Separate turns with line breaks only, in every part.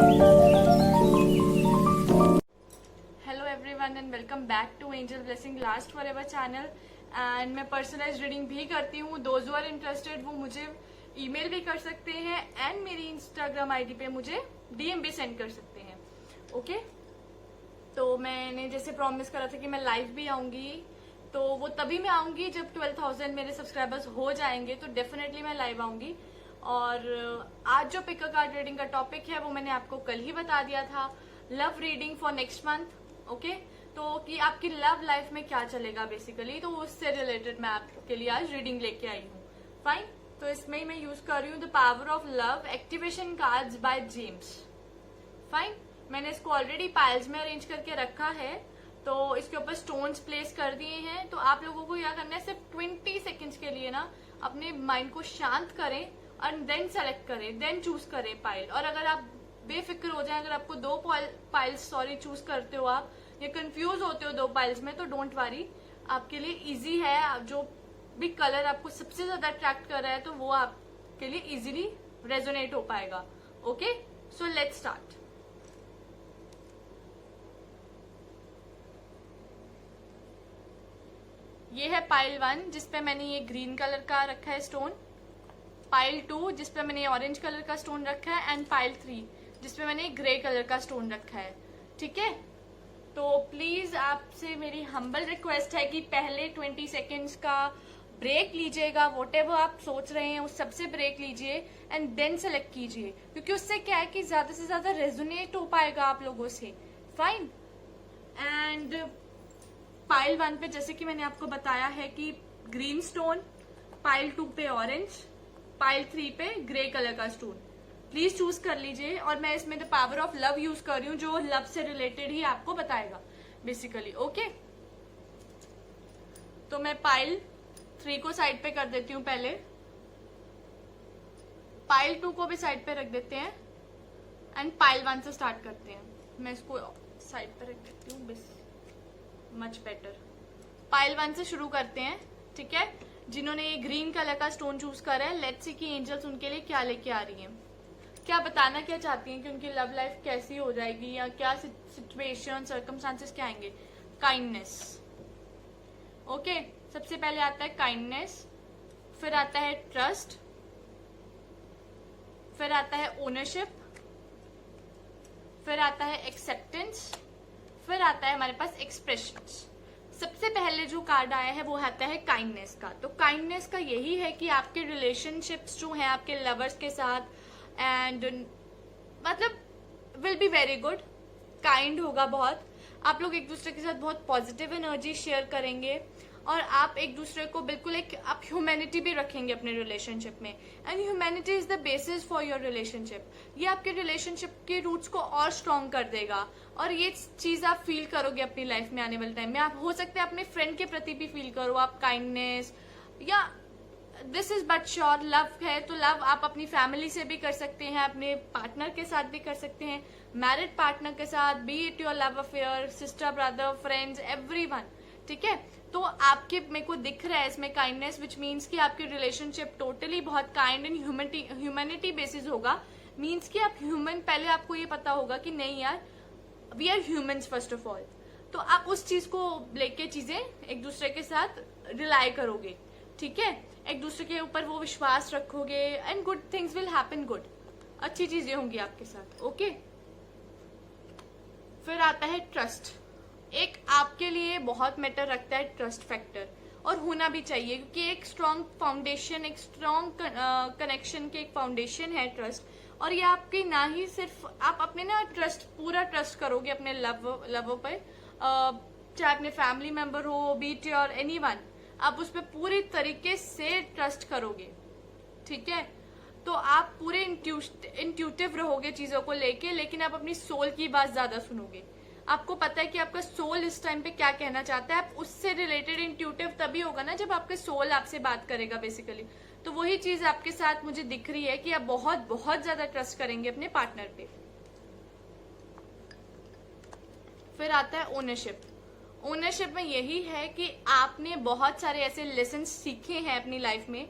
Hello everyone and welcome back to Angel Blessing Last Forever channel. And मैं personalise reading भी करती हूँ। Those who are interested वो मुझे email भी कर सकते हैं एंड मेरी इंस्टाग्राम आईडी पे मुझे डीएम भी सेंड कर सकते हैं। ओके, तो मैंने जैसे प्रॉमिस करा था कि मैं लाइव भी आऊंगी, तो वो तभी मैं आऊंगी जब 12,000 मेरे सब्सक्राइबर्स हो जाएंगे, तो डेफिनेटली मैं लाइव आऊंगी। और आज जो पिक अ कार्ड रीडिंग का टॉपिक है वो मैंने आपको कल ही बता दिया था, love reading for next month. Okay, तो कि आपकी लव लाइफ में क्या चलेगा बेसिकली, तो उससे रिलेटेड मैं आपके लिए आज रीडिंग लेके आई हूँ। फाइन, तो इसमें ही मैं यूज कर रही हूँ the power of love activation cards by James. Fine, मैंने इसको ऑलरेडी पाइल्स में अरेंज करके रखा है, तो इसके ऊपर स्टोन्स प्लेस कर दिए हैं। तो आप लोगों को क्या करना है, सिर्फ 20 सेकेंड्स के लिए ना अपने माइंड को शांत करें और देन सेलेक्ट करें, देन चूज करें पाइल। और अगर आप बेफिक्र हो जाए, अगर आपको दो पाइल्स चूज करते हो आप या कंफ्यूज होते हो दो पाइल्स में, तो डोंट वरी, आपके लिए इजी है। जो भी कलर आपको सबसे ज्यादा अट्रैक्ट कर रहा है तो वो आपके लिए इजीली रेजोनेट हो पाएगा। Okay, so let's start. ये है पाइल 1 जिसपे मैंने ये ग्रीन कलर का रखा है स्टोन, पाइल 2 जिसपे मैंने ऑरेंज कलर का स्टोन रखा है, एंड पाइल 3 जिसपे मैंने ग्रे कलर का स्टोन रखा है। ठीक है, तो प्लीज आपसे मेरी हम्बल रिक्वेस्ट है कि पहले 20 सेकेंड्स का ब्रेक लीजिएगा। वॉटेवर आप सोच रहे हैं उस सबसे ब्रेक लीजिए एंड देन सेलेक्ट कीजिए, क्योंकि उससे क्या है कि ज्यादा से ज्यादा रेजोनेट हो पाएगा आप लोगों से। फाइन, एंड पाइल 1 पे जैसे कि मैंने आपको बताया है कि ग्रीन स्टोन, पाइल 2 पे ऑरेंज, पाइल 3 पे ग्रे कलर का स्टोन प्लीज चूज कर लीजिए। और मैं इसमें the power of love use कर रही हूँ, जो लव से रिलेटेड ही आपको बताएगा बेसिकली। ओके, तो मैं पाइल 3 को साइड पे कर देती हूँ पहले, पाइल 2 को भी साइड पे रख देते हैं एंड पाइल 1 से स्टार्ट करते हैं। मैं इसको साइड पे रख देती हूँ, बस मच बेटर। पाइल 1 से शुरू करते हैं। ठीक है, जिन्होंने ये ग्रीन कलर का स्टोन चूज करा है, लेट्स सी कि एंजल्स उनके लिए क्या लेके आ रही हैं, क्या बताना क्या चाहती हैं कि उनकी लव लाइफ कैसी हो जाएगी या क्या सिचुएशन सर्कमस्टांसेस क्या आएंगे। काइंडनेस। ओके, सबसे पहले आता है काइंडनेस, फिर आता है ट्रस्ट, फिर आता है ओनरशिप, फिर आता है एक्सेप्टेंस, फिर आता है हमारे पास एक्सप्रेशंस। सबसे पहले जो कार्ड आया है वो आता है काइंडनेस का। तो काइंडनेस का यही है कि आपके रिलेशनशिप्स जो हैं आपके लवर्स के साथ, एंड मतलब will be very good, kind होगा बहुत। आप लोग एक दूसरे के साथ बहुत पॉजिटिव एनर्जी शेयर करेंगे और आप एक दूसरे को बिल्कुल आप ह्यूमैनिटी भी रखेंगे अपने रिलेशनशिप में, and humanity is the basis for your relationship. ये आपके रिलेशनशिप के रूट्स को और स्ट्रॉन्ग कर देगा, और ये चीज आप फील करोगे अपनी लाइफ में आने वाले टाइम में। आप हो सकते हैं अपने फ्रेंड के प्रति भी फील करो आप काइंडनेस, या this is but sure love है तो लव आप अपनी फैमिली से भी कर सकते हैं, अपने पार्टनर के साथ भी कर सकते हैं, मैरिड पार्टनर के साथ, B it your love affair, sister, brother, friends, everyone. ठीक है, तो आपके मेरे को दिख रहा है इसमें काइंडनेस, विच मीन्स कि आपकी रिलेशनशिप टोटली बहुत काइंड एंड ह्यूमैनिटी बेसिस होगा। मीन्स कि आप ह्यूमन, पहले आपको ये पता होगा कि नहीं यार, we are humans first of all. तो आप उस चीज को लेके चीजें एक दूसरे के साथ रिलाई करोगे। ठीक है, एक दूसरे के ऊपर वो विश्वास रखोगे and good things will happen, good अच्छी चीजें होंगी आपके साथ। ओके, फिर आता है ट्रस्ट। एक आपके लिए बहुत मैटर रखता है ट्रस्ट फैक्टर, और होना भी चाहिए, क्योंकि एक स्ट्रॉन्ग फाउंडेशन, एक स्ट्रॉन्ग कनेक्शन के एक फाउंडेशन है ट्रस्ट। और ये आपकी ना ही सिर्फ आप अपने ना ट्रस्ट, पूरा ट्रस्ट करोगे अपने लव पर, चाहे अपने फैमिली मेंबर हो, बीट और एनीवन, आप उस पर पूरी तरीके से ट्रस्ट करोगे। ठीक है, तो आप पूरे इंट्यूटिव रहोगे चीजों को लेके, लेकिन आप अपनी सोल की बात ज्यादा सुनोगे। आपको पता है कि आपका सोल इस टाइम पे क्या कहना चाहता है, आप उससे रिलेटेड इंट्यूटिव तभी होगा ना जब आपका सोल आपसे बात करेगा बेसिकली। तो वही चीज आपके साथ मुझे दिख रही है कि आप बहुत बहुत ज्यादा ट्रस्ट करेंगे अपने पार्टनर पे। फिर आता है ओनरशिप। ओनरशिप में यही है कि आपने बहुत सारे ऐसे लेसन सीखे हैं अपनी लाइफ में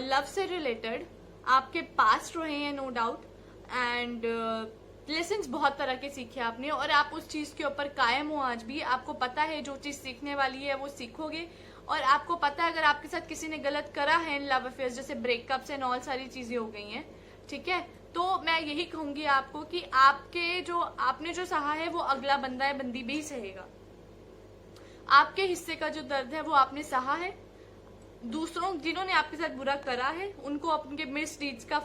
लव से रिलेटेड, आपके पास्ट रहे हैं नो डाउट, एंड लेसन्स बहुत तरह के सीखे आपने और आप उस चीज के ऊपर कायम हो आज भी। आपको पता है जो चीज सीखने वाली है वो सीखोगे, और आपको पता है अगर आपके साथ किसी ने गलत करा है इन लव अफेयर्स, जैसे ब्रेकअप्स एंड ऑल सारी चीजें हो गई हैं, ठीक है, तो मैं यही कहूंगी आपको कि आपने जो सहा है वो अगला बंदा है बंदी भी सहेगा। आपके हिस्से का जो दर्द है वो आपने सहा है, दूसरों जिन्होंने आपके साथ बुरा करा है उनको अपने मिसडीड्स का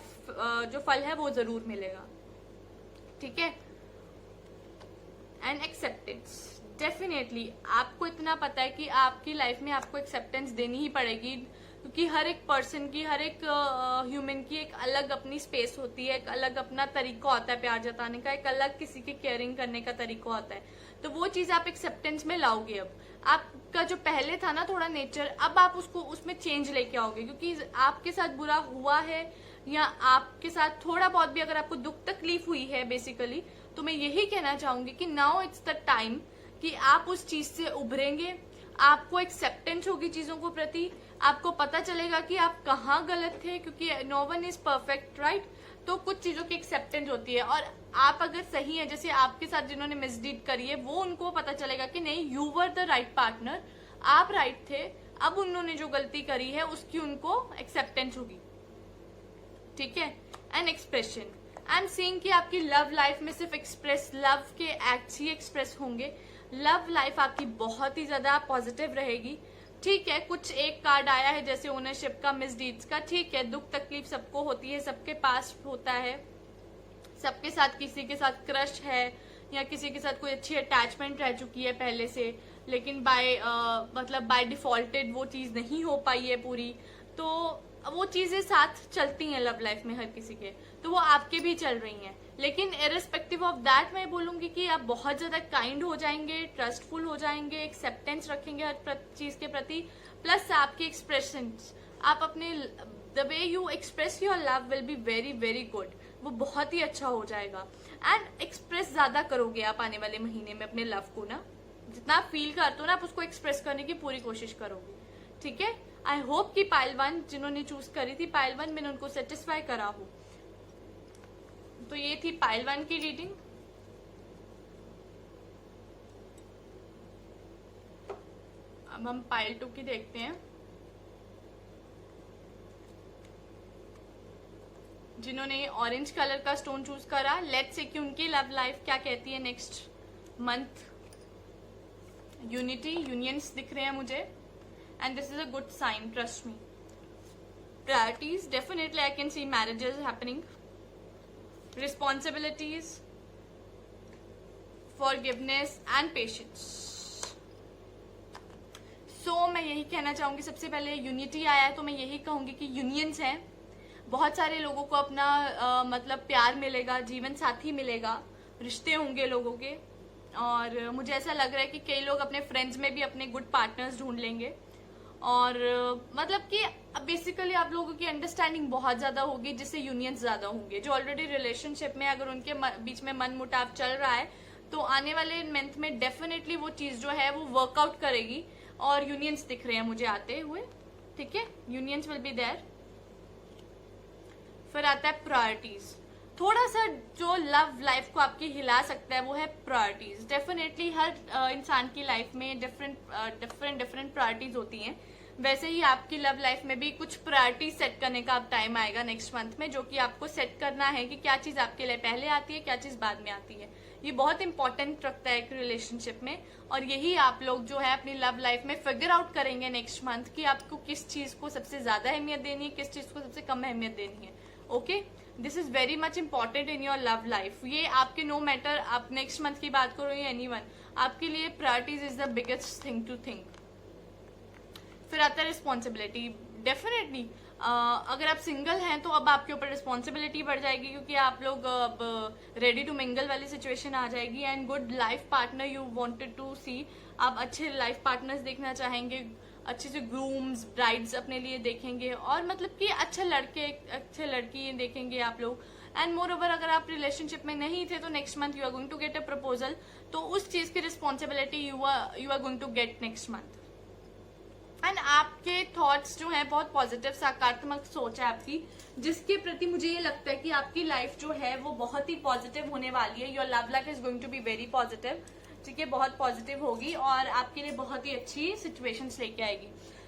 जो फल है वो जरूर मिलेगा, ठीक है। एंड एक्सेप्टेंस, डेफिनेटली आपको इतना पता है कि आपकी लाइफ में आपको एक्सेप्टेंस देनी ही पड़ेगी, क्योंकि हर एक पर्सन की, हर एक ह्यूमन की एक अलग अपनी स्पेस होती है, एक अलग अपना तरीका होता है प्यार जताने का, एक अलग किसी की केयरिंग करने का तरीका होता है। तो वो चीज आप एक्सेप्टेंस में लाओगे। अब आपका जो पहले था ना थोड़ा नेचर, अब आप उसको उसमें चेंज लेके आओगे, क्योंकि आपके साथ बुरा हुआ है या आपके साथ थोड़ा बहुत भी अगर आपको दुख तकलीफ हुई है बेसिकली, तो मैं यही कहना चाहूंगी कि नाउ इट्स द टाइम कि आप उस चीज से उभरेंगे, आपको एक्सेप्टेंस होगी चीजों को प्रति, आपको पता चलेगा कि आप कहाँ गलत थे, क्योंकि no one is perfect, right. तो कुछ चीजों की एक्सेप्टेंस होती है, और आप अगर सही है, जैसे आपके साथ जिन्होंने मिसडीड करी है, वो उनको पता चलेगा कि नहीं, you were the right partner, आप राइट थे, अब उन्होंने जो गलती करी है उसकी उनको एक्सेप्टेंस होगी, ठीक है। And expression, I am seeing कि आपकी लव लाइफ में सिर्फ एक्सप्रेस लव के एक्ट्स ही एक्सप्रेस होंगे। लव लाइफ आपकी बहुत ही ज्यादा पॉजिटिव रहेगी, ठीक है। कुछ एक कार्ड आया है जैसे ओनरशिप का, मिसडीड्स का, ठीक है, दुख तकलीफ सबको होती है, सबके पास होता है, सबके साथ किसी के साथ क्रश है या किसी के साथ कोई अच्छी अटैचमेंट रह चुकी है पहले से, लेकिन बाय डिफॉल्टेड वो चीज नहीं हो पाई है पूरी, तो वो चीजें साथ चलती हैं लव लाइफ में हर किसी के, तो वो आपके भी चल रही हैं। लेकिन इररिस्पेक्टिव ऑफ दैट मैं बोलूंगी कि आप बहुत ज्यादा काइंड हो जाएंगे, ट्रस्टफुल हो जाएंगे, एक्सेप्टेंस रखेंगे हर चीज के प्रति, प्लस आपके एक्सप्रेशन, आप अपने the way you express your love will be very very good, वो बहुत ही अच्छा हो जाएगा। एंड एक्सप्रेस ज्यादा करोगे आप आने वाले महीने में अपने लव को ना, जितना आप फील करते हो ना आप उसको एक्सप्रेस करने की पूरी कोशिश करोगे, ठीक है। आई होप कि पाइल 1 जिन्होंने चूज करी थी पाइल 1, मैंने उनको सेटिस्फाई करा हूं। तो ये थी पाइल 1 की रीडिंग। अब हम पाइल 2 की देखते हैं। जिन्होंने ये ऑरेंज कलर का स्टोन चूज करा, लेट्स से कि उनकी लव लाइफ क्या कहती है नेक्स्ट मंथ। यूनिटी, यूनियंस दिख रहे हैं मुझे, and this is a good sign, trust me. Priorities, definitely I can see marriages happening, responsibilities, forgiveness and patience. So मैं यही कहना चाहूंगी, सबसे पहले यूनिटी आया है तो मैं यही कहूंगी कि यूनियंस हैं, बहुत सारे लोगों को अपना मतलब प्यार मिलेगा, जीवन साथी मिलेगा, रिश्ते होंगे लोगों के, और मुझे ऐसा लग रहा है कि कई लोग अपने फ्रेंड्स में भी अपने गुड पार्टनर्स ढूंढ लेंगे, और मतलब कि बेसिकली आप लोगों की अंडरस्टैंडिंग बहुत ज्यादा होगी, जिससे यूनियंस ज्यादा होंगे। जो ऑलरेडी रिलेशनशिप में अगर उनके बीच में मन मुटाव चल रहा है, तो आने वाले मंथ में डेफिनेटली वो चीज जो है वो वर्कआउट करेगी, और यूनियंस दिख रहे हैं मुझे आते हुए, ठीक है, यूनियंस विल बी देयर। फिर आता है प्रायोरिटीज, थोड़ा सा जो लव लाइफ को आपकी हिला सकता है वो है प्रायोरिटीज। डेफिनेटली हर इंसान की लाइफ में डिफरेंट प्रायोरिटीज होती हैं, वैसे ही आपकी लव लाइफ में भी कुछ प्रायोरिटीज सेट करने का अब टाइम आएगा नेक्स्ट मंथ में, जो कि आपको सेट करना है कि क्या चीज आपके लिए पहले आती है, क्या चीज बाद में आती है। ये बहुत इंपॉर्टेंट रखता है एक रिलेशनशिप में, और यही आप लोग जो है अपनी लव लाइफ में फिगर आउट करेंगे नेक्स्ट मंथ कि आपको किस चीज को सबसे ज्यादा अहमियत देनी है, किस चीज को सबसे कम अहमियत देनी है। Okay, this is very much important in your love life. ये आपके नो मैटर आप नेक्स्ट मंथ की बात करो या एनीवन, आपके लिए priorities is the biggest thing to think. फिर आता है रिस्पॉन्सिबिलिटी, डेफिनेटली अगर आप सिंगल हैं तो अब आपके ऊपर रिस्पॉन्सिबिलिटी बढ़ जाएगी, क्योंकि आप लोग अब रेडी टू मिंगल वाली सिचुएशन आ जाएगी, and good life partner you wanted to see, आप अच्छे लाइफ पार्टनर्स देखना चाहेंगे, अच्छे से ग्रूम्स ब्राइड्स अपने लिए देखेंगे, और मतलब कि अच्छे लड़के अच्छे लड़की देखेंगे आप लोग। एंड मोर ओवर अगर आप रिलेशनशिप में नहीं थे तो next month you are going to get a proposal, तो उस चीज की responsibility you are going to get next month. And आपके थॉट्स जो हैं बहुत पॉजिटिव सकारात्मक सोच है आपकी, जिसके प्रति मुझे ये लगता है कि आपकी लाइफ जो है वो बहुत ही पॉजिटिव होने वाली है। Your love life is going to be very positive, ठीक है, बहुत पॉजिटिव होगी और आपके लिए बहुत ही अच्छी सिचुएशंस लेके आएगी।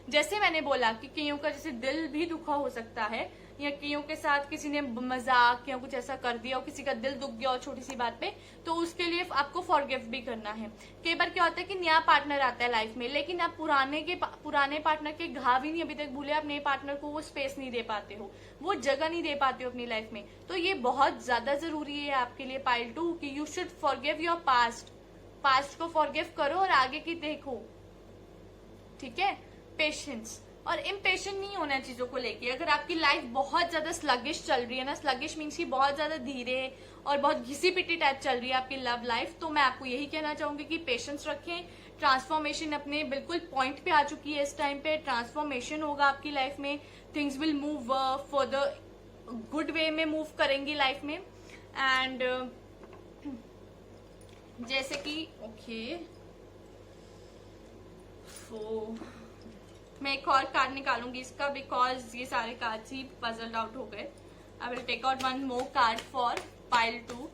जैसे मैंने बोला कि कईयों का जैसे दिल भी दुखा हो सकता है, या कईयों के साथ किसी ने मजाक या कुछ ऐसा कर दिया और किसी का दिल दुख गया और छोटी सी बात पे, तो उसके लिए आपको फॉरगिव भी करना है। कई बार क्या होता है कि नया पार्टनर आता है लाइफ में, लेकिन आप पुराने पार्टनर के घाव ही नहीं अभी तक भूले, आप नए पार्टनर को वो स्पेस नहीं दे पाते हो, वो जगह नहीं दे पाते हो अपनी लाइफ में। तो ये बहुत ज्यादा जरूरी है आपके लिए पाइल 2 कि you should forgive your past को फॉरगिव करो और आगे की देखो, ठीक है। पेशेंस और इम्पेशेंट नहीं होना चीजों को लेके। अगर आपकी लाइफ बहुत ज्यादा स्लगिश चल रही है ना, स्लगिश मीन्स की बहुत ज्यादा धीरे और बहुत घिसी पिटी टाइप चल रही है आपकी लव लाइफ, तो मैं आपको यही कहना चाहूंगी कि पेशेंस रखें। ट्रांसफॉर्मेशन अपने बिल्कुल पॉइंट पे आ चुकी है इस टाइम पे, ट्रांसफॉर्मेशन होगा आपकी लाइफ में, things will move further good way में मूव करेंगी लाइफ में। एंड जैसे कि मैं एक और कार्ड निकालूंगी इसका, बिकॉज ये सारे कार्ड्स ही पजल्ड आउट हो गए। I will take out one more card for pile 2।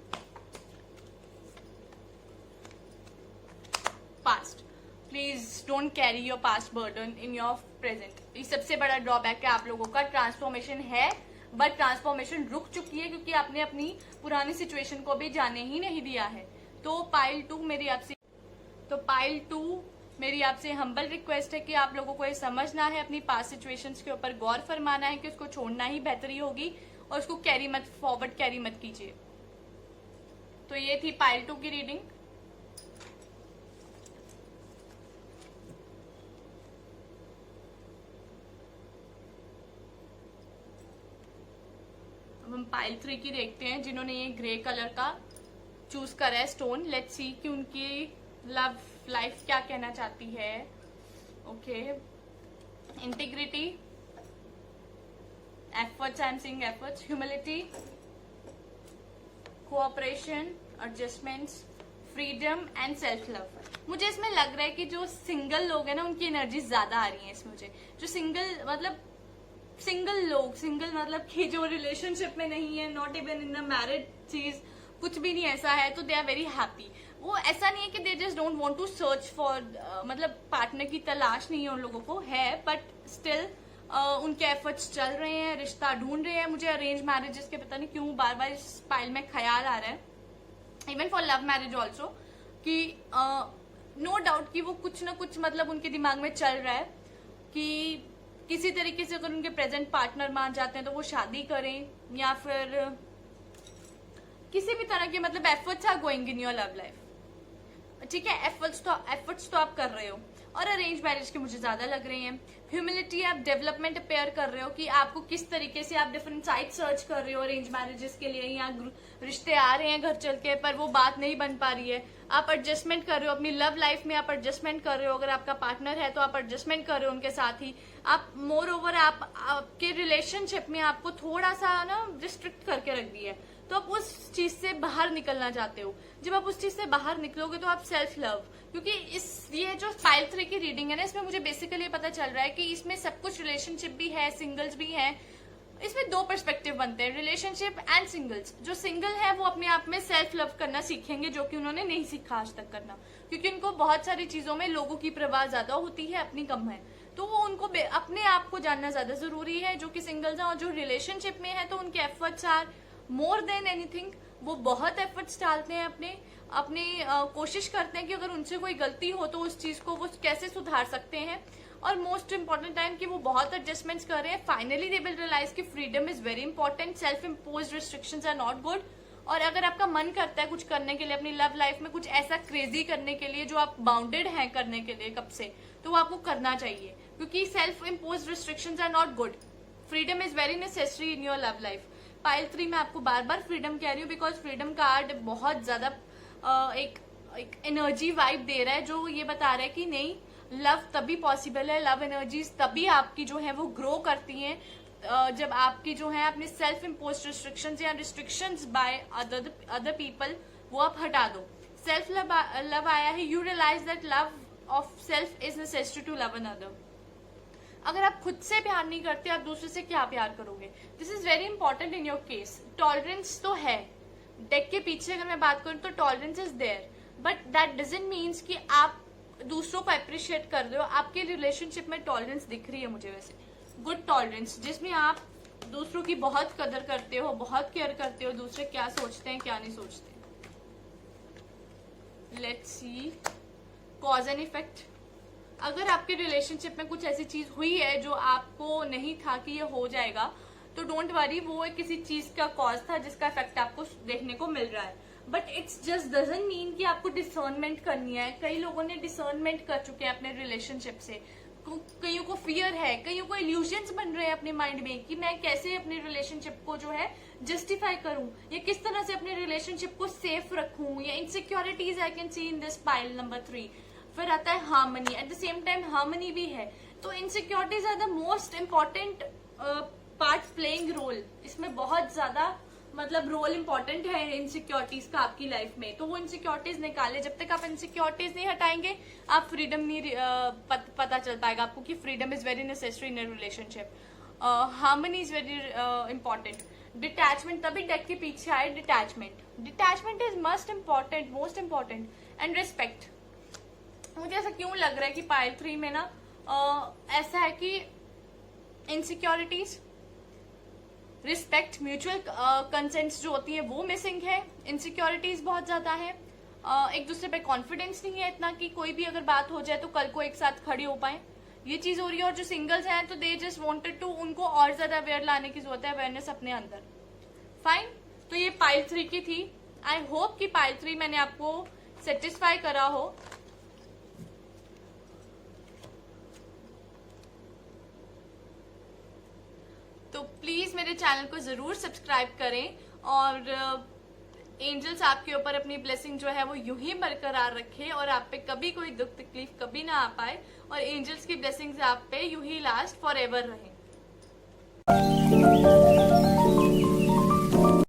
Past, please don't carry your past burden in your present. ये सबसे बड़ा ड्रॉबैक है आप लोगों का। ट्रांसफॉर्मेशन है बट ट्रांसफॉर्मेशन रुक चुकी है क्योंकि आपने अपनी पुरानी सिचुएशन को भी जाने ही नहीं दिया है। तो पाइल 2 मेरी आपसे हम्बल रिक्वेस्ट है कि आप लोगों को ये समझना है, अपनी पास्ट सिचुएशंस के ऊपर गौर फरमाना है कि उसको छोड़ना ही बेहतरी होगी और उसको फॉरवर्ड कैरी मत कीजिए। तो ये थी पाइल 2 की रीडिंग। अब हम पाइल 3 की देखते हैं, जिन्होंने ये ग्रे कलर का चूज करा है स्टोन। लेट्स सी कि उनकी लव लाइफ क्या कहना चाहती है। Okay, integrity, efforts, I am seeing efforts, humility, cooperation, adjustments, freedom and self love. मुझे इसमें लग रहा है कि जो सिंगल लोग हैं ना, उनकी एनर्जी ज्यादा आ रही है इसमें मुझे। जो सिंगल मतलब कि जो रिलेशनशिप में नहीं है, not even in the married चीज, कुछ भी नहीं ऐसा है, तो दे आर वेरी हैप्पी। वो ऐसा नहीं है कि they just don't want to search for, मतलब पार्टनर की तलाश नहीं है उन लोगों को, है, बट स्टिल उनके एफर्ट्स चल रहे हैं, रिश्ता ढूंढ रहे हैं। मुझे अरेंज मैरिजेस के पता नहीं क्यों बार बार इस पाइल में ख्याल आ रहा है, even for love marriage also, कि नो डाउट कि वो कुछ ना कुछ मतलब उनके दिमाग में चल रहा है कि किसी तरीके से अगर उनके प्रेजेंट पार्टनर मान जाते हैं तो वो शादी करें, या फिर किसी भी तरह के मतलब efforts are going in your love life, ठीक है। एफर्ट्स तो आप कर रहे हो, और अरेंज मैरिज के मुझे ज्यादा लग रहे हैं। ह्यूमिलिटी, आप डेवलपमेंट अपेयर कर रहे हो कि आपको किस तरीके से आप डिफरेंट साइट सर्च कर रहे हो अरेंज मैरिजेस के लिए, या रिश्ते आ रहे हैं घर चल के पर वो बात नहीं बन पा रही है। आप एडजस्टमेंट कर रहे हो अपनी लव लाइफ में, आप एडजस्टमेंट कर रहे हो। अगर आपका पार्टनर है तो आप एडजस्टमेंट कर रहे हो उनके साथ ही। आप मोर ओवर आपके रिलेशनशिप में आपको थोड़ा सा ना रिस्ट्रिक्ट करके रख दिया है, तो आप उस चीज से बाहर निकलना चाहते हो। जब आप उस चीज से बाहर निकलोगे तो आप सेल्फ लव, क्योंकि ये जो पाइल 3 की रीडिंग है ना, इसमें मुझे बेसिकली पता चल रहा है कि इसमें सब कुछ रिलेशनशिप भी है, सिंगल्स भी है। इसमें दो पर्सपेक्टिव बनते हैं, रिलेशनशिप एंड सिंगल्स। जो सिंगल है वो अपने आप में सेल्फ लव करना सीखेंगे, जो कि उन्होंने नहीं सीखा आज तक करना, क्योंकि उनको बहुत सारी चीजों में लोगों की परवाह ज्यादा होती है, अपनी कम है। तो वो उनको अपने आप को जानना ज्यादा जरूरी है, जो कि सिंगल्स हैं। और जो रिलेशनशिप में है तो उनके efforts are more than anything. वो बहुत एफर्ट्स डालते हैं, अपने कोशिश करते हैं कि अगर उनसे कोई गलती हो तो उस चीज को वो कैसे सुधार सकते हैं। और मोस्ट इंपॉर्टेंट टाइम कि वो बहुत एडजस्टमेंट्स कर रहे हैं। फाइनली दे विल रियलाइज कि freedom is very important, self imposed restrictions are not good. और अगर आपका मन करता है कुछ करने के लिए अपनी लव लाइफ में, कुछ ऐसा क्रेजी करने के लिए जो आप बाउंडेड हैं करने के लिए कब से, तो वो आपको करना चाहिए, क्योंकि self imposed restrictions are not good. Freedom is very necessary in your love life. Pile 3 में आपको बार बार फ्रीडम कह रही हूँ, बिकॉज फ्रीडम कार्ड बहुत ज्यादा एक एनर्जी वाइब दे रहा है, जो ये बता रहा है कि नहीं, लव तभी पॉसिबल है, लव एनर्जीज तभी आपकी जो है वो ग्रो करती हैं जब आपकी जो है अपने सेल्फ इम्पोज्ड रिस्ट्रिक्शंस या रिस्ट्रिक्शंस बाय अदर पीपल वो आप हटा दो। सेल्फ लव आया है, you realise that love of self is necessary to love another. अगर आप खुद से प्यार नहीं करते, आप दूसरे से क्या प्यार करोगे? This is very important in your case. Tolerance तो है, डेक के पीछे अगर मैं बात करूं तो tolerance is there, but that doesn't means कि आप दूसरों को अप्रिशिएट कर रहे हो. आपके रिलेशनशिप में टॉलरेंस दिख रही है मुझे वैसे, गुड टॉलरेंस, जिसमें आप दूसरों की बहुत कदर करते हो, बहुत केयर करते हो, दूसरे क्या सोचते हैं क्या नहीं सोचते. Let's see cause and effect. अगर आपके रिलेशनशिप में कुछ ऐसी चीज हुई है जो आपको नहीं था कि ये हो जाएगा, तो डोंट वरी, वो किसी चीज का कॉज था जिसका इफेक्ट आपको देखने को मिल रहा है. But it's just doesn't mean कि आपको डिसर्नमेंट करनी है. कई लोगों ने डिसर्नमेंट कर चुके हैं अपने रिलेशनशिप से. कईयों को फियर है, कईयों को इल्यूजन्स बन रहे हैं अपने माइंड में कि मैं कैसे अपने रिलेशनशिप को जो है जस्टिफाई करूं, या किस तरह से अपने रिलेशनशिप को सेफ रखूं, या insecurities I can see in this pile number 3. फिर आता है harmony. At the same time harmony भी है. तो insecurities are the most important part playing role. इसमें बहुत ज्यादा मतलब रोल इंपॉर्टेंट है इनसिक्योरिटीज का आपकी लाइफ में. तो वो इनसिक्योरिटीज निकाले. जब तक आप इनसिक्योरिटीज नहीं हटाएंगे, आप फ्रीडम नहीं पता चल पाएगा आपको कि freedom is very necessary in a relationship. Harmony is very important. Detachment, तभी डेक के पीछे आए detachment. Detachment is most important. And respect. मुझे ऐसा क्यों लग रहा है कि पाइल 3 में ना ऐसा है कि इनसिक्योरिटीज, रिस्पेक्ट, म्यूचुअल कंसेंट्स जो होती है वो मिसिंग है. इनसिक्योरिटीज बहुत ज्यादा है. एक दूसरे पे कॉन्फिडेंस नहीं है इतना कि कोई भी अगर बात हो जाए तो कल को एक साथ खड़ी हो पाए. ये चीज हो रही है. और जो सिंगल्स हैं तो दे जस्ट वांटेड टू, उनको और ज्यादा अवेयर लाने की जरूरत है, अवेयरनेस अपने अंदर. फाइन. तो ये पाइल 3 की थी. आई होप कि पाइल 3 मैंने आपको सेटिस्फाई करा हो. तो प्लीज मेरे चैनल को जरूर सब्सक्राइब करें, और एंजल्स आपके ऊपर अपनी ब्लेसिंग जो है वो यूं ही बरकरार रखे, और आप पे कभी कोई दुख तकलीफ कभी ना आ पाए, और एंजल्स की ब्लेसिंग्स आप पे यूं ही लास्ट फॉर एवर रहे.